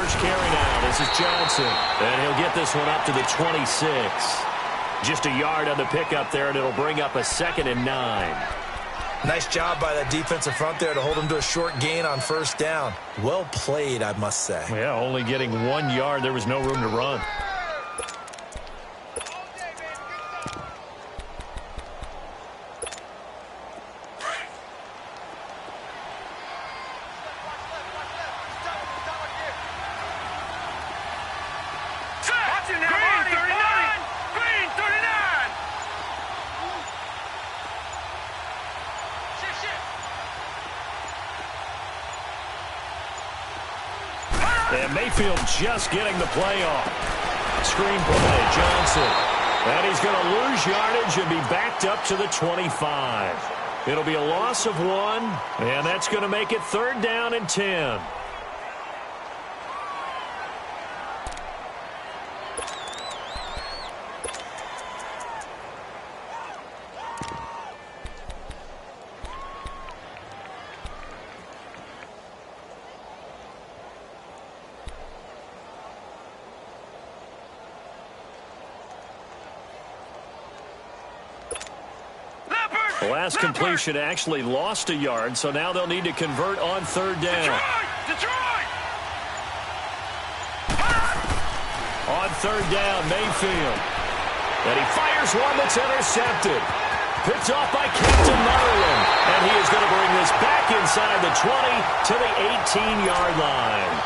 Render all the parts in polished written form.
first carry now. This is Johnson. And he'll get this one up to the 26. Just a yard on the pickup there, and it'll bring up a 2nd and 9. Nice job by that defensive front there to hold him to a short gain on first down. Well played, I must say. Yeah, only getting 1 yard. There was no room to run. And Mayfield just getting the play off. Screen play, Johnson. And he's going to lose yardage and be backed up to the 25. It'll be a loss of 1, and that's going to make it 3rd down and 10. The last completion actually lost a yard, so now they'll need to convert on 3rd down. Detroit! On 3rd down, Mayfield. And he fires one that's intercepted. Picked off by Captain Maryland. And he is going to bring this back inside the 20 to the 18-yard line.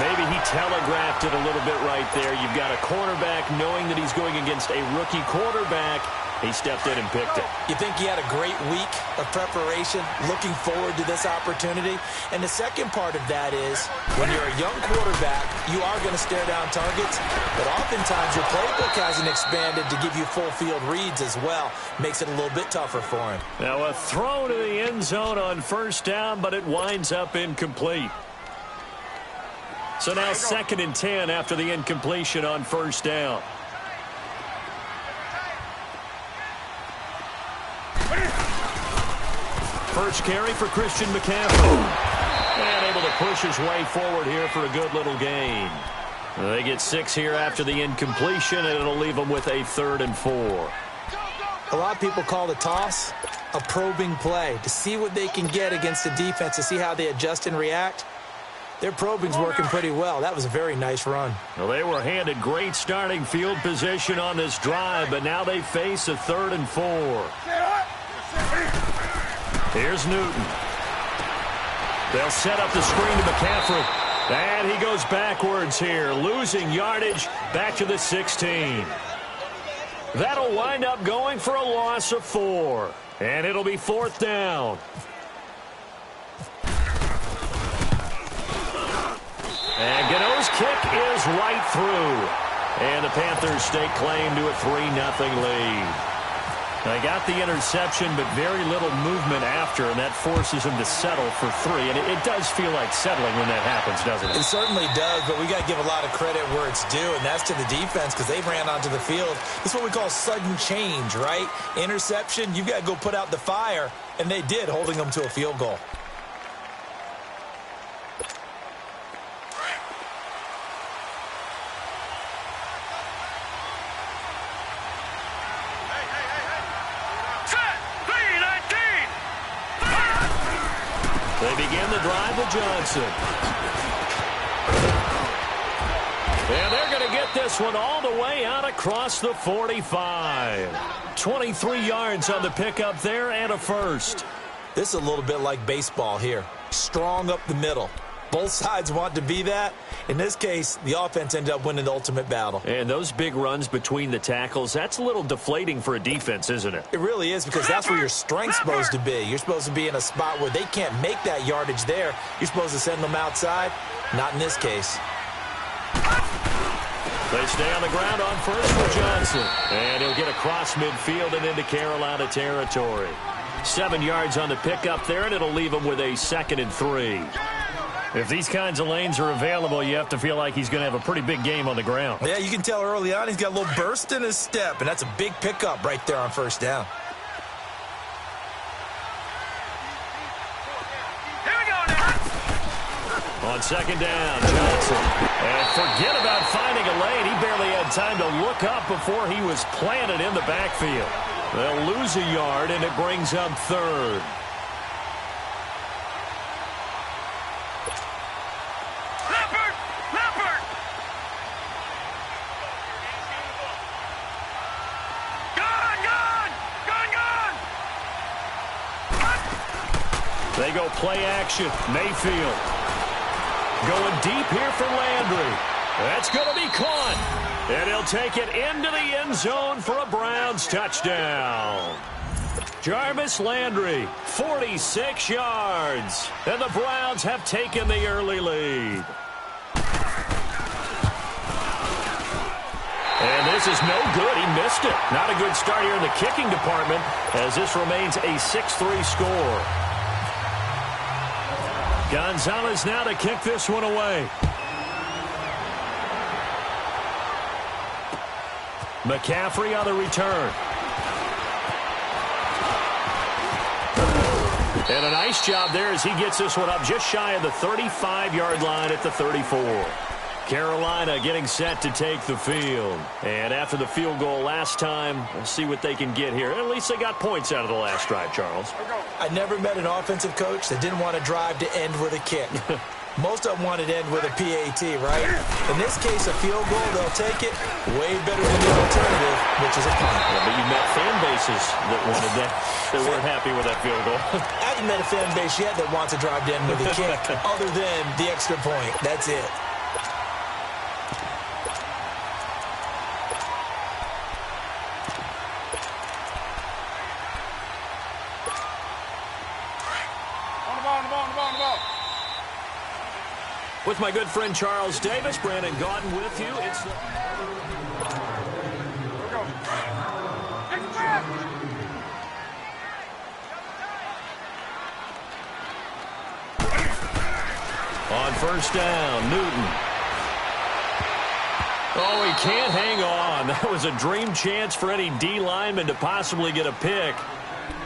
Maybe he telegraphed it a little bit right there. You've got a cornerback knowing that he's going against a rookie quarterback. He stepped in and picked it. You think he had a great week of preparation, looking forward to this opportunity? And the second part of that is, when you're a young quarterback, you are going to stare down targets, but oftentimes your playbook hasn't expanded to give you full field reads as well. Makes it a little bit tougher for him. Now a throw to the end zone on 1st down, but it winds up incomplete. So now 2nd and 10 after the incompletion on 1st down. First carry for Christian McCaffrey. And able to push his way forward here for a good little gain. They get 6 here after the incompletion, and it'll leave them with a 3rd and 4. A lot of people call the toss a probing play to see what they can get against the defense, to see how they adjust and react. Their probing's working pretty well. That was a very nice run. Well, they were handed great starting field position on this drive, but now they face a 3rd and 4. Here's Newton. They'll set up the screen to McCaffrey. And he goes backwards here, losing yardage back to the 16. That'll wind up going for a loss of 4. And it'll be 4th down. And Gano's kick is right through. And the Panthers stake claim to a 3-0 lead. They got the interception, but very little movement after, and that forces them to settle for 3. And it does feel like settling when that happens, doesn't it? It certainly does, but we got to give a lot of credit where it's due, and that's to the defense, because they ran onto the field. This is what we call sudden change, right? Interception, you've got to go put out the fire, and they did, holding them to a field goal. They begin the drive with Johnson. And they're going to get this one all the way out across the 45. 23 yards on the pickup there and a 1st. This is a little bit like baseball here. Strong up the middle. Both sides want to be that. In this case, the offense ended up winning the ultimate battle. And those big runs between the tackles, that's a little deflating for a defense, isn't it? It really is, because that's where your strength's supposed to be. You're supposed to be in a spot where they can't make that yardage there. You're supposed to send them outside. Not in this case. They stay on the ground on 1st for Johnson. And he'll get across midfield and into Carolina territory. 7 yards on the pickup there, and it'll leave him with a 2nd and 3. If these kinds of lanes are available, you have to feel like he's going to have a pretty big game on the ground. Yeah, you can tell early on he's got a little burst in his step, and that's a big pickup right there on 1st down. Here we go now. On second down, Johnson. And forget about finding a lane. He barely had time to look up before he was planted in the backfield. They'll lose a yard, and it brings up third. They go play action. Mayfield going deep here for Landry. That's going to be caught. And he'll take it into the end zone for a Browns touchdown. Jarvis Landry, 46 yards. And the Browns have taken the early lead. And this is no good. He missed it. Not a good start here in the kicking department as this remains a 6-3 score. Gonzalez now to kick this one away. McCaffrey on the return. And a nice job there as he gets this one up just shy of the 35-yard line at the 34. Carolina getting set to take the field. And after the field goal last time, we'll see what they can get here. At least they got points out of the last drive, Charles. I never met an offensive coach that didn't want to drive to end with a kick. Most of them wanted to end with a PAT, right? In this case, a field goal, they'll take it way better than the alternative, which is a punt. Yeah, but you met fan bases that wanted that, that weren't happy with that field goal. I haven't met a fan base yet that wants to drive to end with a kick other than the extra point. That's it. With my good friend Charles Davis, Brandon Gaudin with you. It's the... On first down, Newton. Oh, he can't hang on. That was a dream chance for any D lineman to possibly get a pick.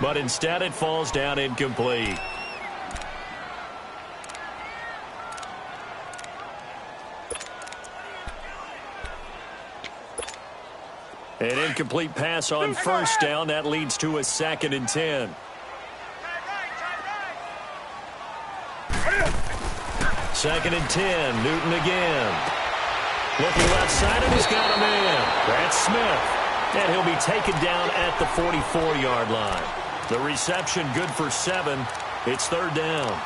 But instead it falls down incomplete. An incomplete pass on first down. That leads to a 2nd and 10. Second and 10. Newton again. Looking left side, and he's got a man. That's Smith. And he'll be taken down at the 44-yard line. The reception good for 7. It's 3rd down.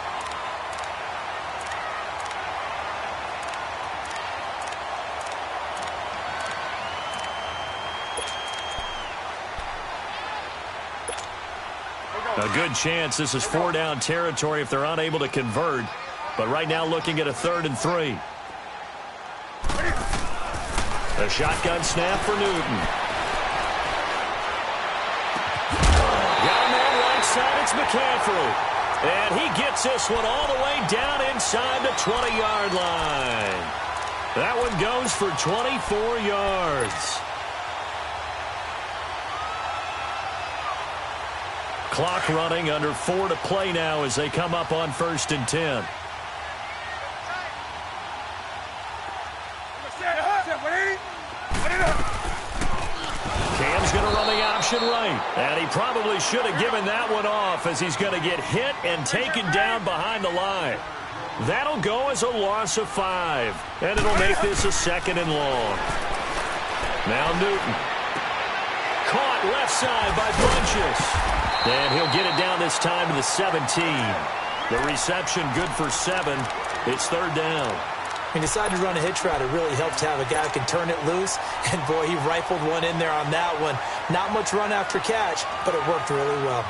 A good chance this is 4-down territory if they're unable to convert. But right now looking at a 3rd and 3. A shotgun snap for Newton. Got a man right side. It's McCaffrey. And he gets this one all the way down inside the 20-yard line. That one goes for 24 yards. Clock running, under 4 to play now as they come up on 1st and 10. Cam's going to run the option right. And he probably should have given that one off as he's going to get hit and taken down behind the line. That'll go as a loss of 5. And it'll make this a 2nd and long. Now Newton. Caught left side by Bunches. And he'll get it down this time to the 17. The reception good for 7. It's 3rd down. He decided to run a hitch route. It really helped to have a guy who can turn it loose. And, boy, he rifled one in there on that one. Not much run after catch, but it worked really well.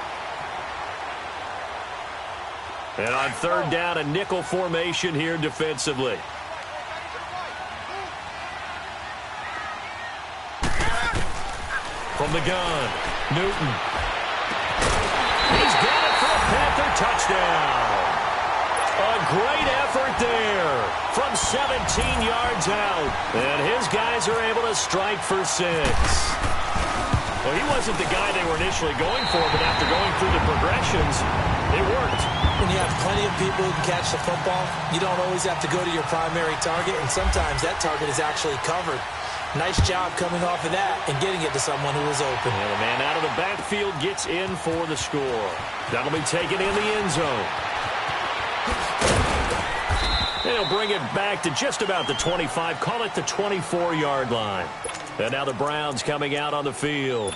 And on 3rd down, a nickel formation here defensively. From the gun, Newton. He's got it for a Panther touchdown. A great effort there from 17 yards out. And his guys are able to strike for 6. Well, he wasn't the guy they were initially going for, but after going through the progressions, It worked. When you have plenty of people who can catch the football, you don't always have to go to your primary target, and sometimes that target is actually covered. Nice job coming off of that and getting it to someone who was open. And the man out of the backfield gets in for the score. That'll be taken in the end zone. They'll bring it back to just about the 25. Call it the 24-yard line. And now the Browns coming out on the field.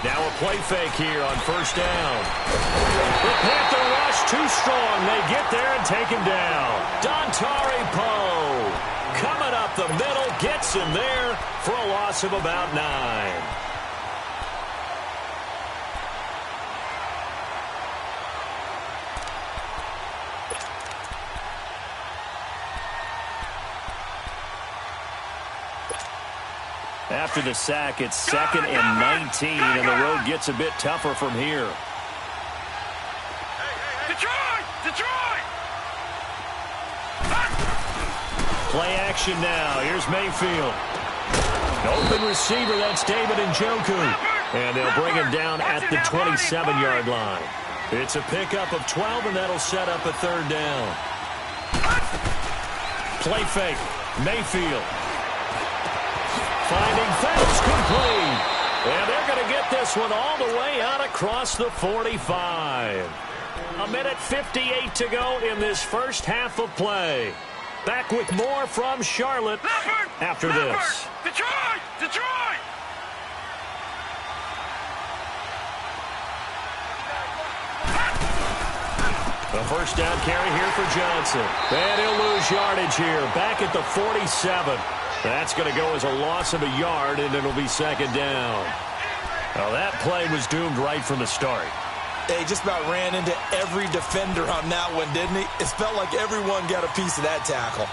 Now a play fake here on first down. The Panther rush too strong. They get there and take him down. Dontari Poe coming up the middle, gets him there for a loss of about 9. After the sack, it's 2nd and 19, and the road gets a bit tougher from here. Detroit! Detroit! Play action now. Here's Mayfield. Open receiver, that's David Njoku. And they'll bring him down at the 27-yard line. It's a pickup of 12, and that'll set up a 3rd down. Play fake. Mayfield. Finding Phelps complete. And they're going to get this one all the way out across the 45. 1:58 to go in this first half of play. Back with more from Charlotte after this. Detroit! Detroit! The first down carry here for Johnson. And he'll lose yardage here. Back at the 47. That's going to go as a loss of a yard, and it'll be 2nd down. Well, that play was doomed right from the start. They just about ran into every defender on that one, didn't he? It felt like everyone got a piece of that tackle.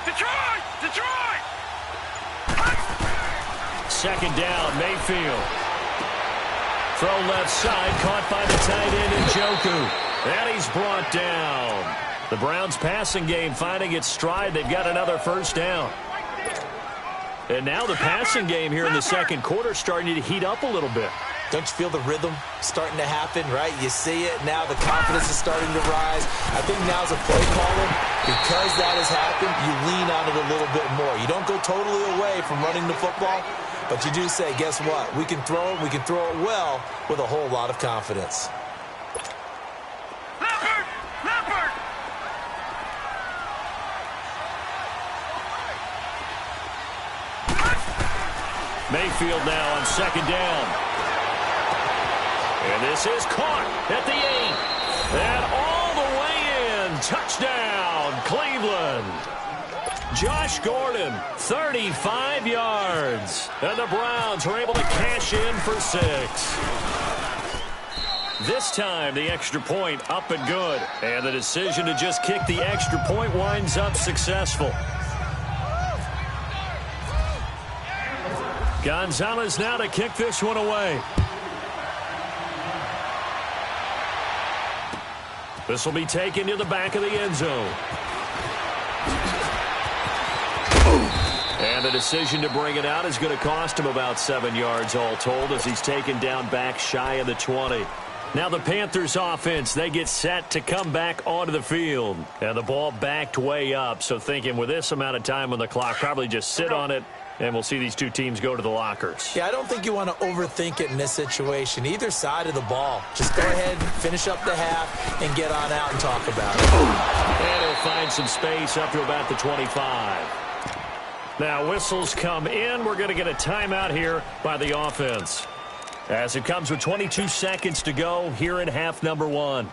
Detroit! Detroit! 2nd down, Mayfield. Throw left side, caught by the tight end Njoku. And he's brought down. The Browns passing game finding its stride. They've got another first down. And now the passing game here in the second quarter starting to heat up a little bit. Don't you feel the rhythm starting to happen, right? You see it. Now the confidence is starting to rise. I think now's a play caller. Because that has happened, you lean on it a little bit more. You don't go totally away from running the football, but you do say, guess what? We can throw it. We can throw it well with a whole lot of confidence. Mayfield now on 2nd down. And this is caught at the 8. And all the way in. Touchdown, Cleveland. Josh Gordon, 35 yards. And the Browns are able to cash in for 6. This time, the extra point up and good. And the decision to just kick the extra point winds up successful. Gonzalez now to kick this one away. This will be taken to the back of the end zone. And the decision to bring it out is going to cost him about 7 yards all told as he's taken down back shy of the 20. Now the Panthers offense, they get set to come back onto the field. And the ball backed way up, so thinking with this amount of time on the clock, probably just sit on it. And we'll see these two teams go to the lockers. Yeah, I don't think you want to overthink it in this situation. Either side of the ball. Just go ahead, finish up the half, and get on out and talk about it. And he'll find some space up to about the 25. Now whistles come in. We're going to get a timeout here by the offense, as it comes with 22 seconds to go here in half number one.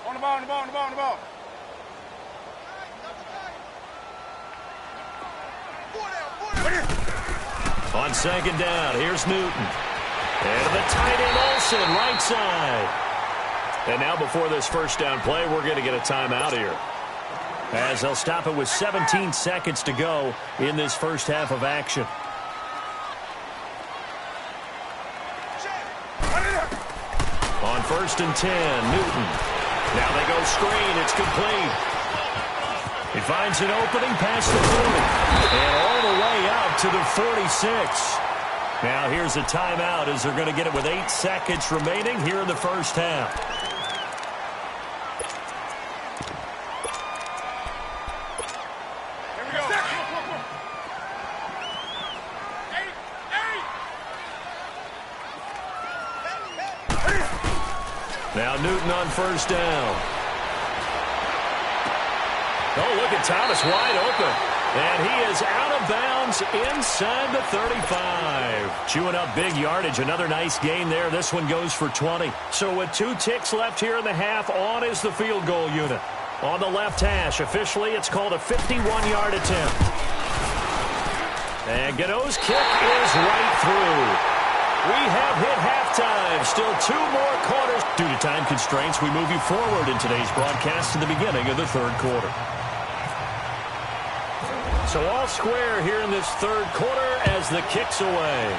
On the ball, on the ball, on the ball, on the ball. On second down, here's Newton. And the tight end Olsen, right side. And now before this first down play, we're going to get a timeout here, as they'll stop it with 17 seconds to go in this first half of action. On first and 10, Newton. Now they go screen. It's complete. He finds an opening past the 40 and all the way out to the 46. Now here's a timeout, as they're going to get it with 8 seconds remaining here in the first half. Here we go. Now Newton on first down. Oh, look at Thomas wide open. And he is out of bounds inside the 35. Chewing up big yardage. Another nice gain there. This one goes for 20. So with 2 ticks left here in the half, on is the field goal unit. On the left hash, officially, it's called a 51-yard attempt. And Gano's kick is right through. We have hit halftime. Still 2 more quarters. Due to time constraints, we move you forward in today's broadcast to the beginning of the third quarter. So all square here in this third quarter as the kick's away.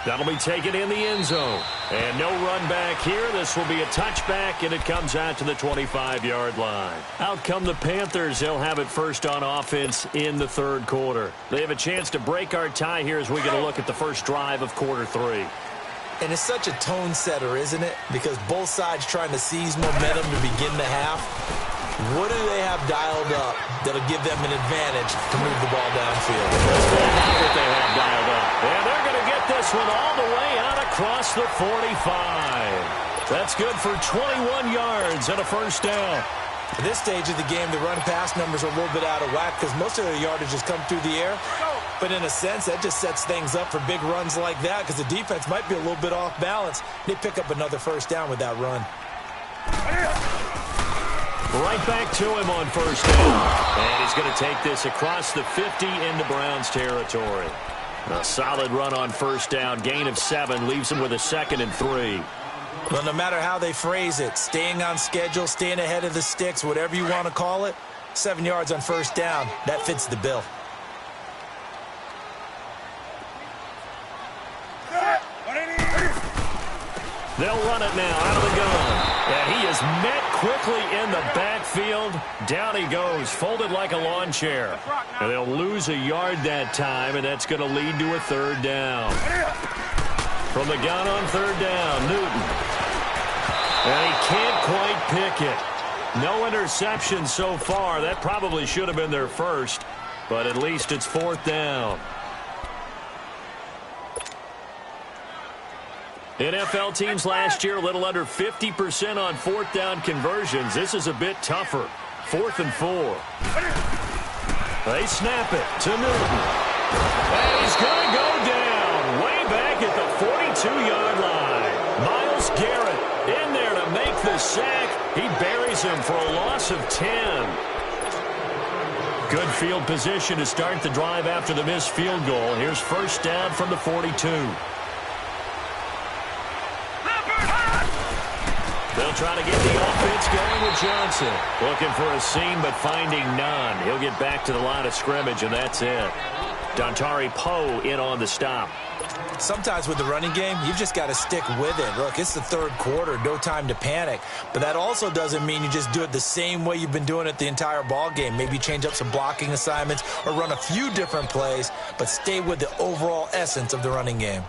That'll be taken in the end zone. And no run back here. This will be a touchback, and it comes out to the 25-yard line. Out come the Panthers. They'll have it first on offense in the third quarter. They have a chance to break our tie here as we get a look at the first drive of quarter 3. And it's such a tone setter, isn't it? Because both sides trying to seize momentum to begin the half. What do they have dialed up that'll give them an advantage to move the ball downfield? What they have dialed up. And they're going to get this one all the way out across the 45. That's good for 21 yards and a first down. At this stage of the game, the run-pass numbers are a little bit out of whack because most of their yardage has come through the air. But in a sense, that just sets things up for big runs like that because the defense might be a little bit off balance. They pick up another first down with that run. Right back to him on first down. And he's going to take this across the 50 into Browns territory. A solid run on first down. Gain of 7 leaves him with a 2nd and 3. Well, no matter how they phrase it, staying on schedule, staying ahead of the sticks, whatever you want to call it, 7 yards on first down, that fits the bill. They'll run it now out of the gun. And he is met quickly in the backfield. Down he goes, folded like a lawn chair. And they'll lose a yard that time, and that's going to lead to a third down. From the gun on third down, Newton. And he can't quite pick it. No interception so far. That probably should have been their first, but at least it's fourth down. NFL teams last year a little under 50% on fourth down conversions. This is a bit tougher. 4th and 4. They snap it to Newton. And he's going to go down way back at the 42-yard line. Myles Garrett in there to make the sack. He buries him for a loss of 10. Good field position to start the drive after the missed field goal. Here's first down from the 42. They'll try to get the offense going with Johnson. Looking for a seam, but finding none. He'll get back to the line of scrimmage, and that's it. Dontari Poe in on the stop. Sometimes with the running game, you've just got to stick with it. Look, it's the third quarter, no time to panic. But that also doesn't mean you just do it the same way you've been doing it the entire ball game. Maybe change up some blocking assignments or run a few different plays, but stay with the overall essence of the running game.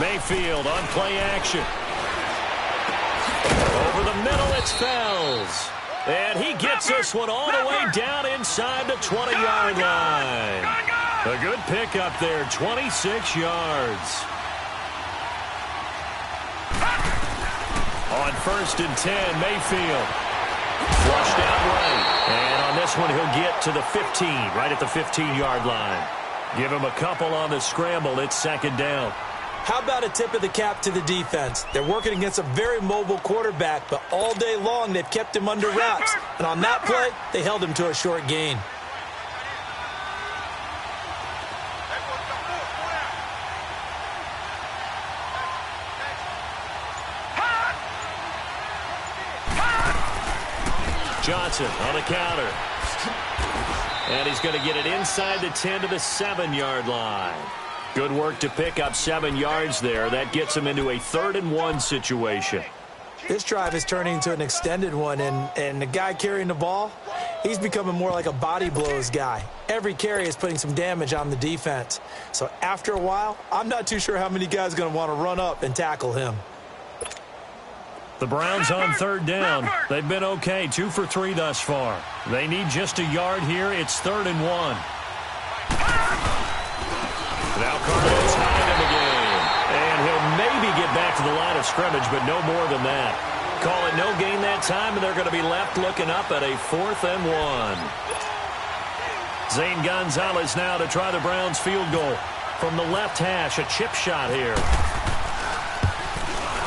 Mayfield on play action. Over the middle, it's Fells. And he gets this one all the way down inside the 20-yard line. A good pickup there, 26 yards. On 1st and 10, Mayfield. Flushed out right. And on this one, he'll get to the 15, right at the 15-yard line. Give him a couple on the scramble. It's 2nd down. How about a tip of the cap to the defense? They're working against a very mobile quarterback, but all day long they've kept him under wraps. And on that play, they held him to a short gain. Johnson on the counter. And he's going to get it inside the 10 to the 7-yard line. Good work to pick up 7 yards there. That gets him into a 3rd and 1 situation. This drive is turning into an extended one, and the guy carrying the ball, he's becoming more like a body blows guy. Every carry is putting some damage on the defense. So after a while, I'm not too sure how many guys are going to want to run up and tackle him. The Browns on 3rd down. They've been okay, 2 for 3 thus far. They need just a yard here. It's 3rd and 1. Now Cardinals hide in the game. And he'll maybe get back to the line of scrimmage, but no more than that. Call it no gain that time, and they're going to be left looking up at a 4th and 1. Zane Gonzalez now to try the Browns field goal. From the left hash, a chip shot here.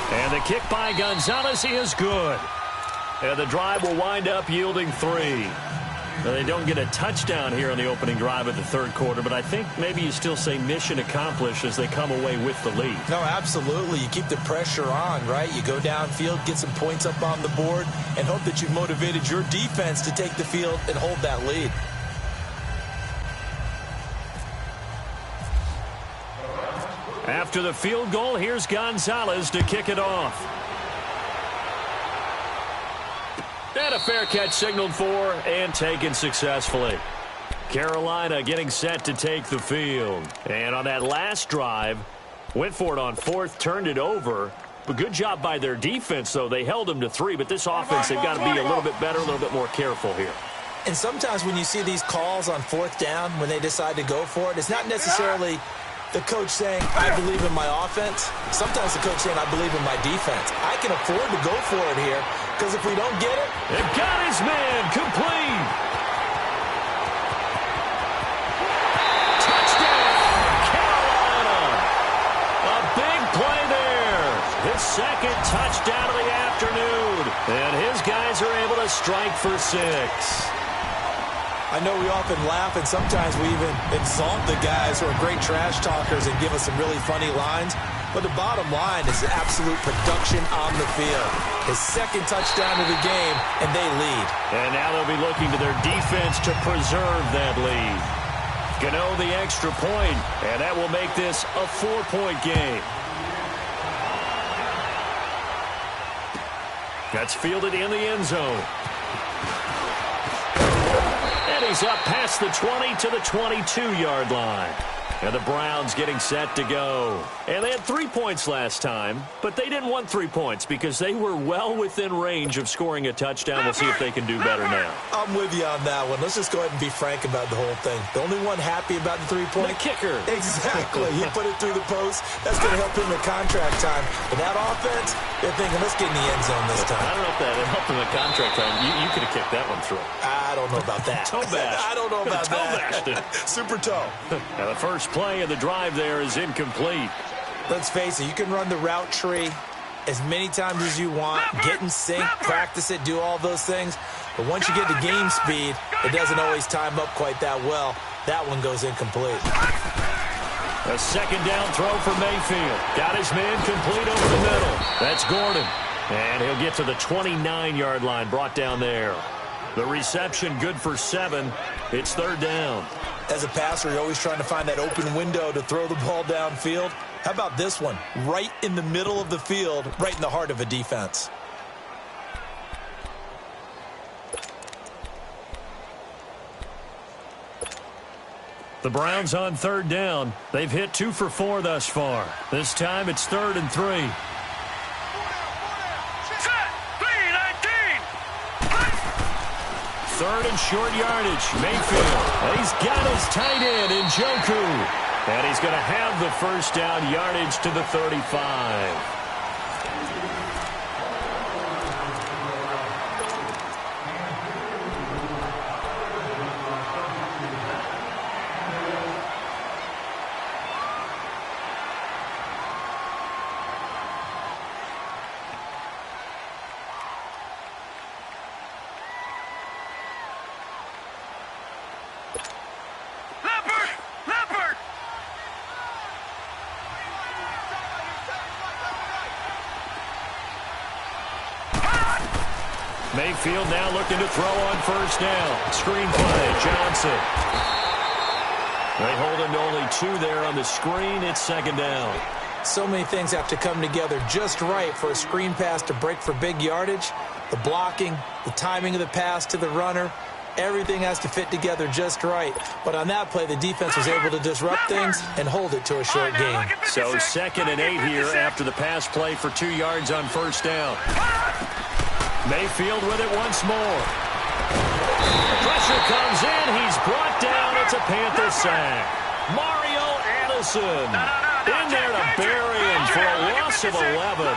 And the kick by Gonzalez is good. And the drive will wind up yielding 3. Now, they don't get a touchdown here on the opening drive of the 3rd quarter, but I think maybe you still say mission accomplished as they come away with the lead. No, absolutely. You keep the pressure on, right? You go downfield, get some points up on the board, and hope that you've motivated your defense to take the field and hold that lead. After the field goal, here's Gonzalez to kick it off. And a fair catch signaled for and taken successfully. Carolina getting set to take the field. And on that last drive, went for it on 4th, turned it over. But good job by their defense, though. They held them to 3, but this offense, they've got to be a little bit better, a little bit more careful here. And sometimes when you see these calls on 4th down, when they decide to go for it, it's not necessarily the coach saying, I believe in my offense. Sometimes the coach saying, I believe in my defense. I can afford to go for it here, because if we don't get it... It got his man complete. Touchdown, Carolina. A big play there. His 2nd touchdown of the afternoon. And his guys are able to strike for 6. I know we often laugh, and sometimes we even exalt the guys who are great trash talkers and give us some really funny lines. But the bottom line is absolute production on the field. His 2nd touchdown of the game, and they lead. And now they'll be looking to their defense to preserve that lead. Gano the extra point, and that will make this a 4-point game. That's fielded in the end zone. And he's up past the 20 to the 22-yard line. And the Browns getting set to go. And they had 3 points last time, but they didn't want 3 points because they were well within range of scoring a touchdown. We'll see if they can do better now. I'm with you on that one. Let's just go ahead and be frank about the whole thing. The only one happy about the 3-point? The kicker. Exactly. He put it through the post. That's going to help him in contract time. But that offense, they're thinking, let's get in the end zone this time. I don't know if that helped him in contract time. You could have kicked that one through. I don't know about that. Toe bash. I don't know about that. Super toe. Now the first play of the drive there is incomplete. Let's face it, you can run the route tree as many times as you want, get in sync, practice it, do all those things. But once you get to game speed, it doesn't always time up quite that well. That one goes incomplete. A 2nd down throw for Mayfield. Got his man complete over the middle. That's Gordon. And he'll get to the 29-yard line, brought down there. The reception good for 7. It's 3rd down. As a passer, you're always trying to find that open window to throw the ball downfield. How about this one? Right in the middle of the field, right in the heart of a defense. The Browns on third down. They've hit 2 for 4 thus far. This time it's 3rd and 3. Set. 3-19. 3rd and short yardage. Mayfield. He's got his tight end in Njoku. And he's going to have the first down yardage to the 35. Mayfield now looking to throw on first down. Screen play, Johnson. They hold him to only 2 there on the screen. It's 2nd down. So many things have to come together just right for a screen pass to break for big yardage. The blocking, the timing of the pass to the runner, everything has to fit together just right. But on that play, the defense was able to disrupt things and hold it to a short gain. So 2nd and 8 here after the pass play for 2 yards on first down. Mayfield with it once more. Pressure comes in. He's brought down. It's a Panther sack. Mario Addison in there to bury him for a loss of 11.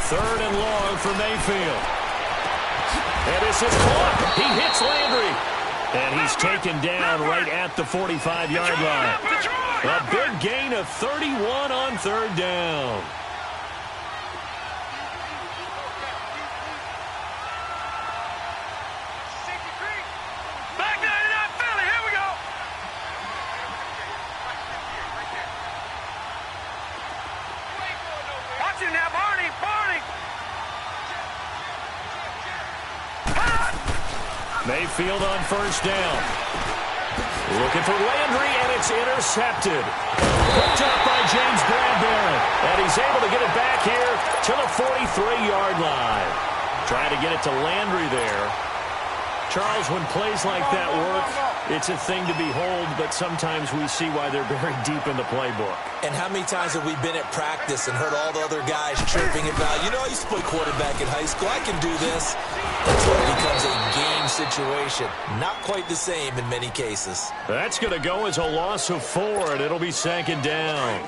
3rd and long for Mayfield. And this is caught. He hits Landry. And he's taken down right at the 45-yard line. A big gain of 31 on 3rd down. Back 99 Philly. Here we go. Watch it now, Barney. Mayfield on first down. Looking for Landry, and it's intercepted. Picked up by James Bradbury. And he's able to get it back here to the 43-yard line. Trying to get it to Landry there. Charles, when plays like that work, it's a thing to behold, but sometimes we see why they're very deep in the playbook. And how many times have we been at practice and heard all the other guys chirping about, I used to play quarterback in high school. I can do this. Until it becomes a game situation. Not quite the same in many cases. That's going to go as a loss of 4, and it'll be 2nd down.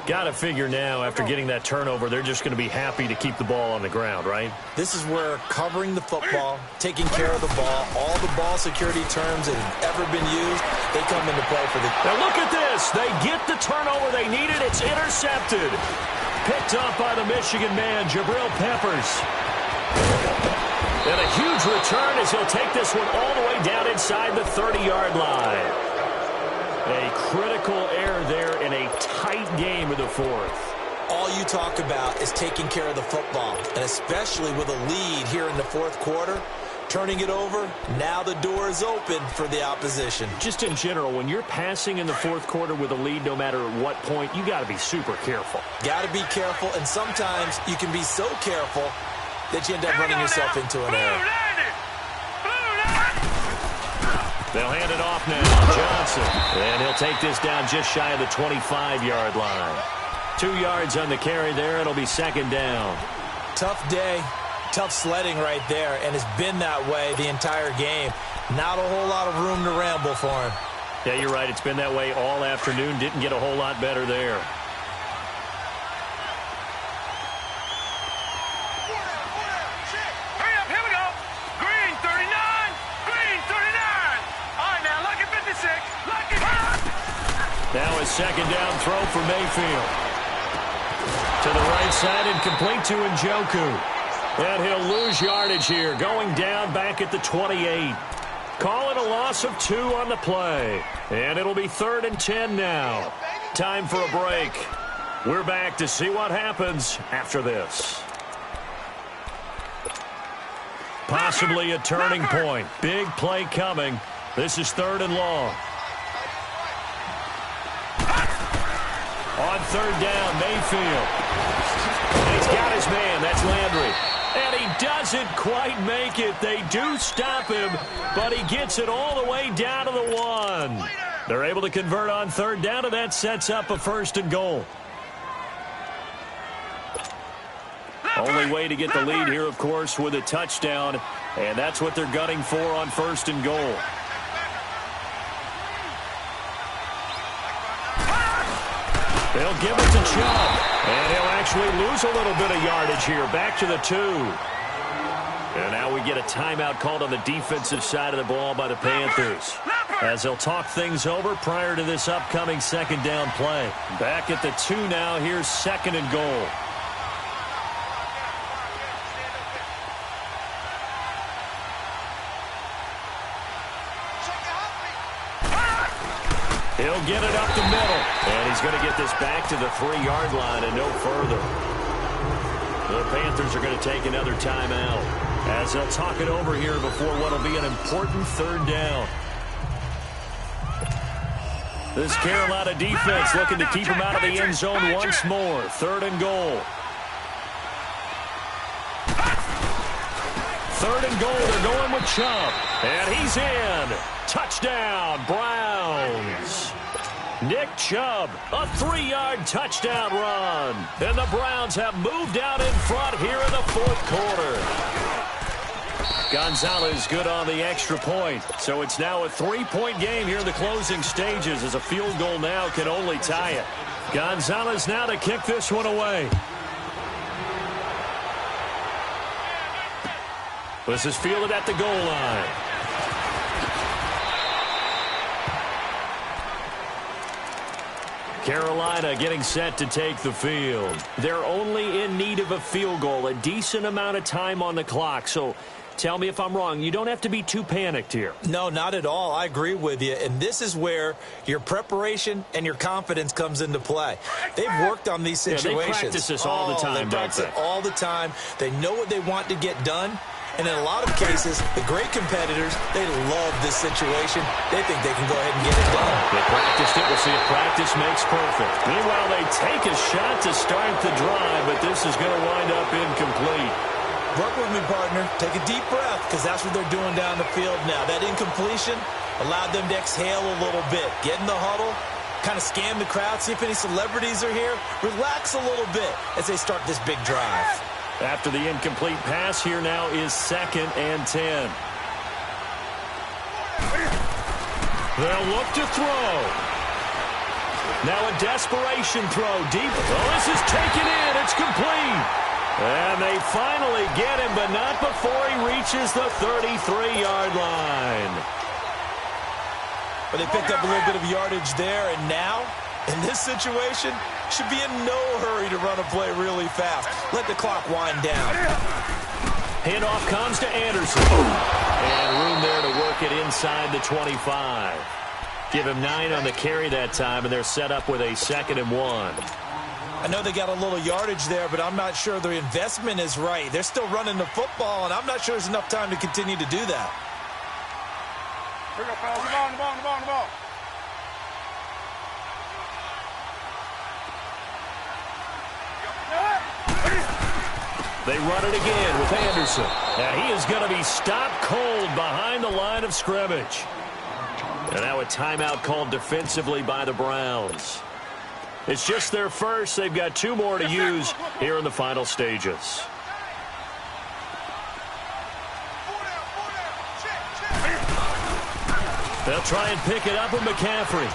Got to figure now, after getting that turnover, they're just going to be happy to keep the ball on the ground, right? This is where covering the football, taking care of the ball, all the ball security terms that have ever been used, they come into play for the... Now look at this. They get the turnover they needed. It's intercepted. Picked up by the Michigan man, Jabril Peppers. And a huge return as he'll take this one all the way down inside the 30-yard line. A critical error there in a tight game of the 4th. All you talk about is taking care of the football, and especially with a lead here in the 4th quarter, turning it over, now the door is open for the opposition. Just in general, when you're passing in the 4th quarter with a lead, no matter at what point, you got to be super careful. Got to be careful, and sometimes you can be so careful that you end up running yourself into an error. They'll hand it off now. Johnson. And he'll take this down just shy of the 25-yard line. 2 yards on the carry there. It'll be 2nd down. Tough day. Tough sledding right there. And it's been that way the entire game. Not a whole lot of room to ramble for him. Yeah, you're right. It's been that way all afternoon. Didn't get a whole lot better there. Now a 2nd down throw for Mayfield. To the right side and complete to Njoku. And he'll lose yardage here. Going down back at the 28. Call it a loss of 2 on the play. And it'll be 3rd and 10 now. Time for a break. We're back to see what happens after this. Possibly a turning point. Big play coming. This is 3rd and long. On 3rd down, Mayfield. And he's got his man. That's Landry. And he doesn't quite make it. They do stop him, but he gets it all the way down to the 1. They're able to convert on third down, and that sets up a 1st and goal. Only way to get the lead here, of course, with a touchdown, and that's what they're gunning for on 1st and goal. They'll give it to Chubb, and he'll actually lose a little bit of yardage here. Back to the 2. And now we get a timeout called on the defensive side of the ball by the Panthers, as they'll talk things over prior to this upcoming 2nd down play. Back at the 2 now. Here's 2nd and goal. He'll get it up the middle, and he's going to get this back to the 3-yard line and no further. The Panthers are going to take another timeout, as they'll talk it over here before what will be an important 3rd down. This Carolina defense looking to keep him out of the end zone once more. 3rd and goal. 3rd and goal. They're going with Chubb, and he's in. Touchdown, Browns. Nick Chubb, a 3-yard touchdown run. And the Browns have moved out in front here in the 4th quarter. Gonzalez good on the extra point. So it's now a 3-point game here in the closing stages, as a field goal now can only tie it. Gonzalez now to kick this one away. This is fielded at the goal line. Carolina getting set to take the field. They're only in need of a field goal, a decent amount of time on the clock. So tell me if I'm wrong. You don't have to be too panicked here. No, not at all. I agree with you. And this is where your preparation and your confidence comes into play. They've worked on these situations. Yeah, they practice this all the time, they practice it all the time. They know what they want to get done. And in a lot of cases, the great competitors, they love this situation. They think they can go ahead and get it done. They practiced it. We'll see if practice makes perfect. Meanwhile, they take a shot to start the drive, but this is going to wind up incomplete. Work with me, partner. Take a deep breath, because that's what they're doing down the field now. That incompletion allowed them to exhale a little bit. Get in the huddle, kind of scan the crowd, see if any celebrities are here. Relax a little bit as they start this big drive. After the incomplete pass, here now is 2nd and 10. They'll look to throw. Now a desperation throw deep. Oh, this is taken in. It's complete. And they finally get him, but not before he reaches the 33-yard line. But they picked up a little bit of yardage there, and now, in this situation, should be in no hurry to run a play really fast. Let the clock wind down. Handoff comes to Anderson. And room there to work it inside the 25. Give him 9 on the carry that time, and they're set up with a 2nd and 1. I know they got a little yardage there, but I'm not sure their investment is right. They're still running the football, and I'm not sure there's enough time to continue to do that. Bring up, the ball. They run it again with Anderson. And he is going to be stopped cold behind the line of scrimmage. And now a timeout called defensively by the Browns. It's just their first. They've got 2 more to use here in the final stages. They'll try and pick it up with McCaffrey.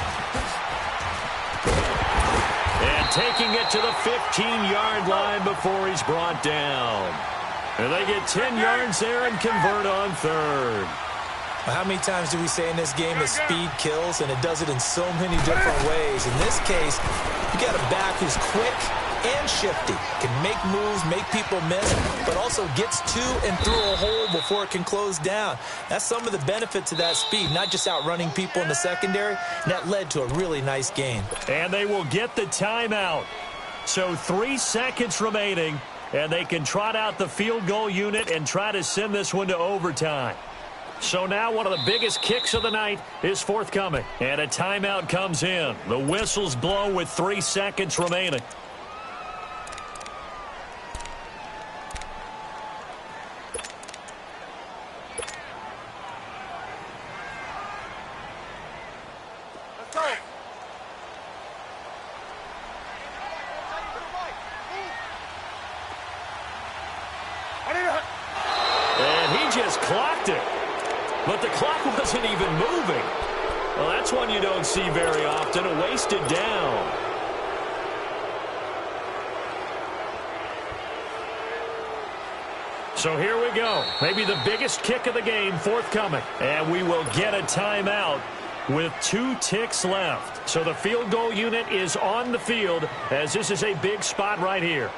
And taking it to the 15-yard line before he's brought down. And they get 10 yards there and convert on 3rd. How many times do we say in this game that speed kills, and it does it in so many different ways? In this case, you got a back who's quick and shifty, can make moves, make people miss, but also gets to and through a hole before it can close down. That's some of the benefits of that speed, not just outrunning people in the secondary, and that led to a really nice game. And they will get the timeout. So 3 seconds remaining, and they can trot out the field goal unit and try to send this one to overtime. So now one of the biggest kicks of the night is forthcoming. And a timeout comes in. The whistles blow with 3 seconds remaining. but the clock wasn't even moving. Well, that's one you don't see very often, a wasted down. So here we go. Maybe the biggest kick of the game forthcoming. And we will get a timeout with 2 ticks left. So the field goal unit is on the field as this is a big spot right here.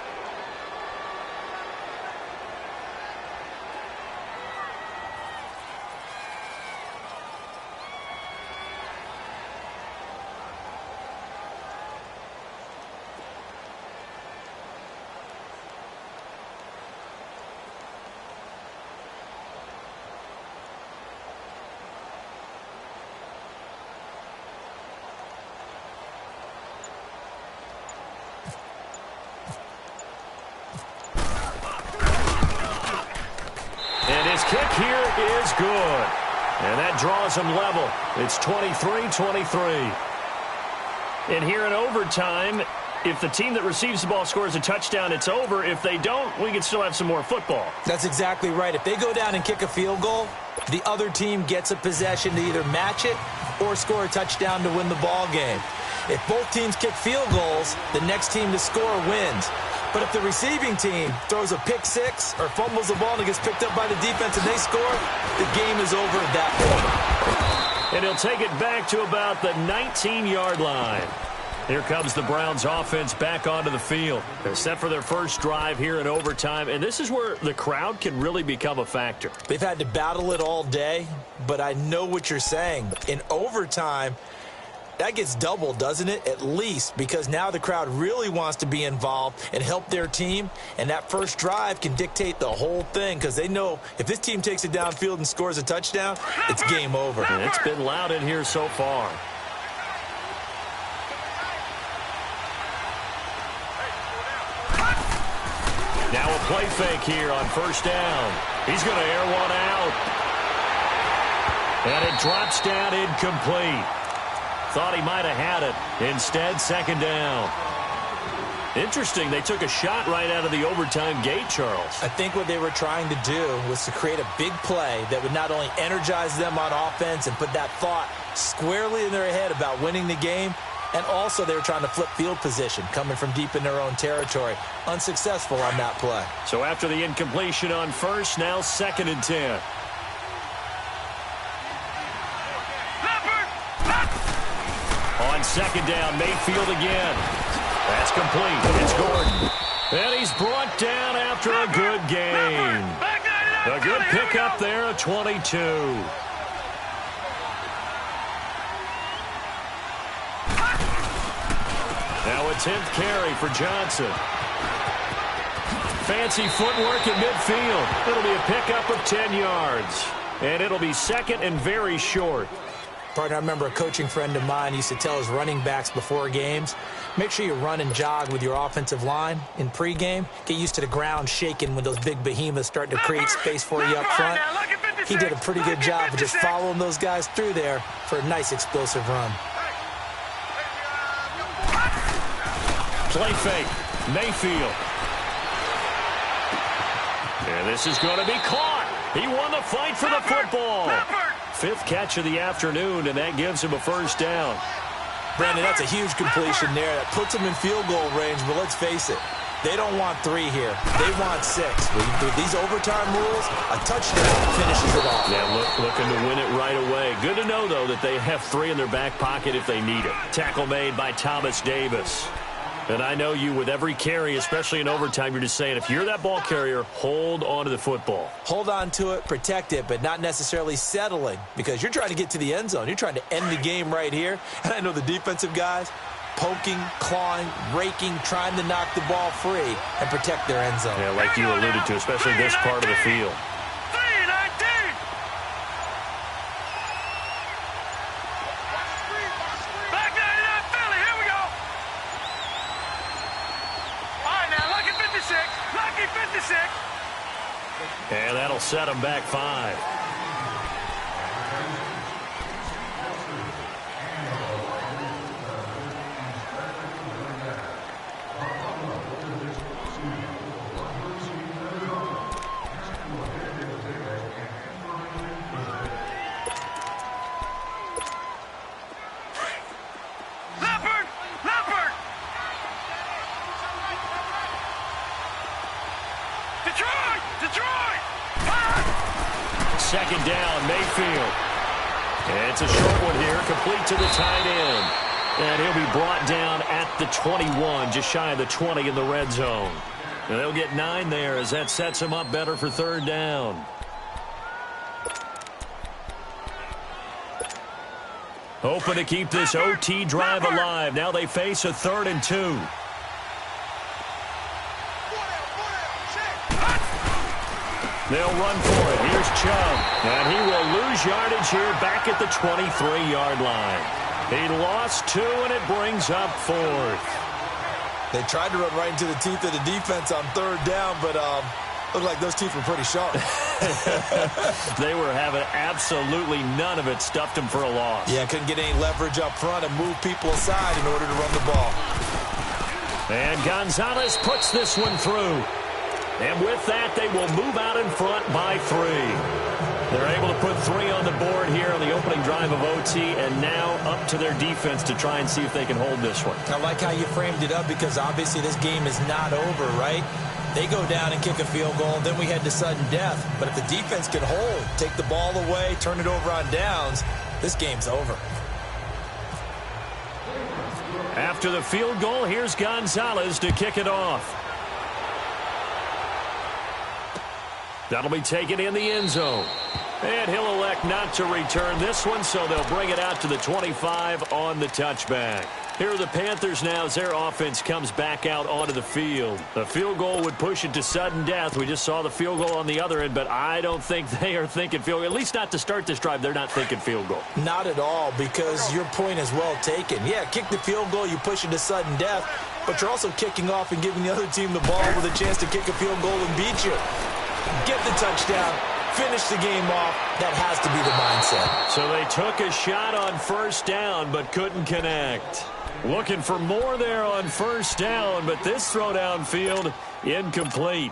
Kick here is good. And that draws them level. It's 23-23. And here in overtime, if the team that receives the ball scores a touchdown, it's over. If they don't, we can still have some more football. That's exactly right. If they go down and kick a field goal, the other team gets a possession to either match it or score a touchdown to win the ball game. If both teams kick field goals, the next team to score wins. But if the receiving team throws a pick six or fumbles the ball and it gets picked up by the defense and they score, the game is over at that point. And he'll take it back to about the 19-yard line. Here comes the Browns offense back onto the field. They're set for their first drive here in overtime, and this is where the crowd can really become a factor. They've had to battle it all day, but I know what you're saying. In overtime, that gets doubled, doesn't it? At least, because now the crowd really wants to be involved and help their team, and that first drive can dictate the whole thing because they know if this team takes it downfield and scores a touchdown, it's game over. And it's been loud in here so far. Now a play fake here on first down. He's going to air one out. And it drops down incomplete. Thought he might have had it. Instead, second down. Interesting, they took a shot right out of the overtime gate, Charles. I think what they were trying to do was to create a big play that would not only energize them on offense and put that thought squarely in their head about winning the game, and also they were trying to flip field position, coming from deep in their own territory. Unsuccessful on that play. So after the incompletion on first, now second and 10. On second down, Mayfield again. That's complete. It's Gordon. And he's brought down after a good gain. A good pickup there at 22. Now a 10th carry for Johnson. Fancy footwork in midfield. It'll be a pickup of 10 yards. And it'll be second and very short. Partner, I remember a coaching friend of mine used to tell his running backs before games, make sure you run and jog with your offensive line in pregame. Get used to the ground shaking when those big behemoths start to create space for you up front. He did a pretty good job of just following those guys through there for a nice explosive run. Play fake. Mayfield. And this is going to be caught. He won the fight for the football. Fifth catch of the afternoon, and that gives him a first down. Brandon, that's a huge completion there. That puts them in field goal range, but let's face it, they don't want 3 here. They want 6. With these overtime rules, a touchdown finishes it off. Yeah, looking to win it right away. Good to know, though, that they have 3 in their back pocket if they need it. Tackle made by Thomas Davis. And I know you, with every carry, especially in overtime, you're just saying, if you're that ball carrier, hold on to the football. Hold on to it, protect it, but not necessarily settling, because you're trying to get to the end zone. You're trying to end the game right here. And I know the defensive guys, poking, clawing, raking, trying to knock the ball free and protect their end zone. Yeah, like you alluded to, especially this part of the field. And that'll set them back 5. It's a short one here, complete to the tight end. And he'll be brought down at the 21, just shy of the 20 in the red zone. And they'll get 9 there as that sets them up better for third down. Hoping to keep this OT drive alive. Now they face a 3rd and 2. They'll run for it. Here's Chubb. And he will lose yardage here back at the 23-yard line. He lost 2, and it brings up 4th. They tried to run right into the teeth of the defense on 3rd down, but looked like those teeth were pretty sharp. They were having absolutely none of it. Stuffed him for a loss. Yeah, couldn't get any leverage up front and move people aside in order to run the ball. And Gonzalez puts this one through. And with that, they will move out in front by 3. They're able to put 3 on the board here on the opening drive of OT, and now up to their defense to try and see if they can hold this one. I like how you framed it up because obviously this game is not over, right? They go down and kick a field goal, then we head to sudden death. But if the defense can hold, take the ball away, turn it over on downs, this game's over. After the field goal, here's Gonzalez to kick it off. That'll be taken in the end zone. And he'll elect not to return this one, so they'll bring it out to the 25 on the touchback. Here are the Panthers now as their offense comes back out onto the field. The field goal would push it to sudden death. We just saw the field goal on the other end, but I don't think they are thinking field goal. At least not to start this drive. They're not thinking field goal. Not at all, because your point is well taken. Yeah, kick the field goal, you push it to sudden death, but you're also kicking off and giving the other team the ball with a chance to kick a field goal and beat you. Get the touchdown, finish the game off. That has to be the mindset. So they took a shot on 1st down but couldn't connect. Looking for more there on 1st down, but this throw downfield incomplete.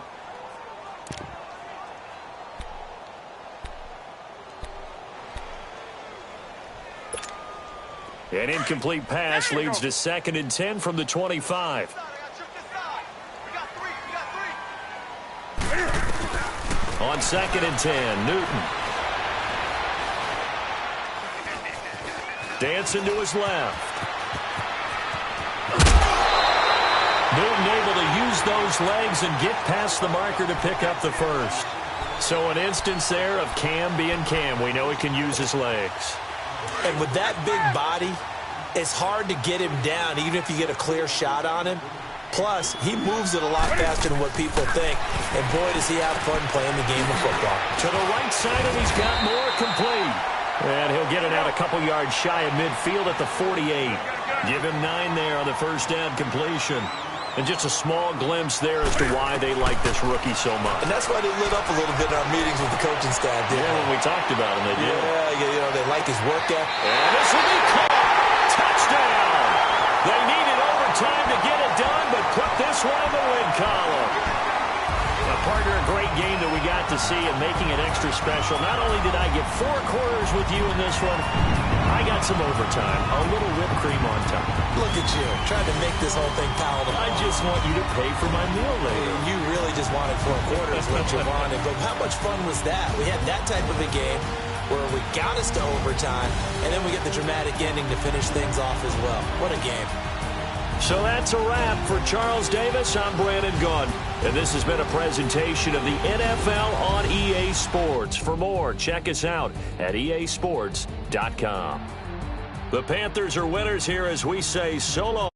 An incomplete pass leads to 2nd and 10 from the 25. On 2nd and 10, Newton. Dancing to his left. Newton able to use those legs and get past the marker to pick up the 1st. So an instance there of Cam being Cam. We know he can use his legs. And with that big body, it's hard to get him down, even if you get a clear shot on him. Plus, he moves it a lot faster than what people think. And boy, does he have fun playing the game of football. To the right side, and he's got more complete. And he'll get it out a couple yards shy of midfield at the 48. Give him 9 there on the 1st down completion. And just a small glimpse there as to why they like this rookie so much. And that's why they lit up a little bit in our meetings with the coaching staff, didn't they? When we talked about him, they did. Yeah, you know, they like his work ethic. And this will be caught. Touchdown! They needed overtime to get it done, but put this one in the win column. Partner, a great game that we got to see and making it extra special. Not only did I get 4 quarters with you in this one, I got some overtime, a little whipped cream on top. Look at you, trying to make this whole thing palatable. I just want you to pay for my meal later. You really just wanted 4 quarters, what you wanted. But how much fun was that? We had that type of a game where we got us to overtime, and then we get the dramatic ending to finish things off as well. What a game. So that's a wrap for Charles Davis. I'm Brandon Gunn, and this has been a presentation of the NFL on EA Sports. For more, check us out at easports.com. The Panthers are winners here as we say so long.